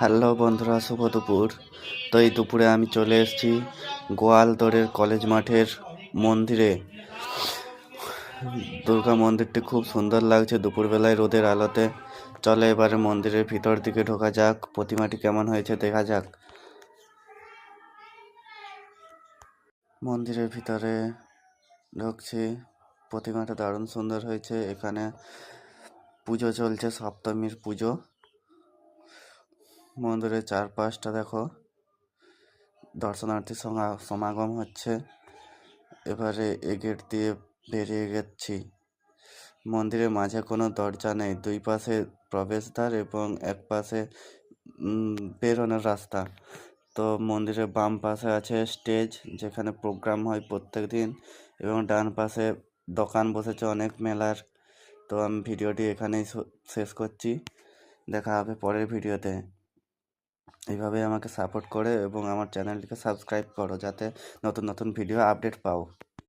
Hello বন্ধুরা, শুভ দুপুর। তো এই দুপুরে আমি চলে এসেছি গোয়ালতোড়ের কলেজ মাঠের মন্দিরে। দুর্গা মন্দিরটি খুব সুন্দর লাগছে দুপুরবেলায় রোদের আলোতে। চলে এবারে মন্দিরের ভিতর দিকে ঢোকা যাক, প্রতিমাটি কেমন হয়েছে দেখা যাক। মন্দিরের ভিতরে ঢুকছি, প্রতিমাটা দারুণ সুন্দর হয়েছে। এখানে পুজো চলছে, সপ্তমীর পুজো। মন্দিরের চারপাশটা দেখো, দর্শনার্থী সমাগম হচ্ছে। এবারে এ গেট দিয়ে বেরিয়ে গেছি। মন্দিরের মাঝে কোনো দরজা নেই, দুই পাশে প্রবেশদ্বার এবং এক পাশে বেরোনোর রাস্তা। তো মন্দিরের বাম পাশে আছে স্টেজ, যেখানে প্রোগ্রাম হয় প্রত্যেক দিন, এবং ডান পাশে দোকান বসেছে অনেক মেলার। তো আমি ভিডিওটি এখানেই শেষ করছি, দেখা হবে পরের ভিডিওতে। এইভাবে আমাকে সাপোর্ট করে এবং আমার চ্যানেলটিকে সাবস্ক্রাইব করো, যাতে নতুন নতুন ভিডিও আপডেট পাও।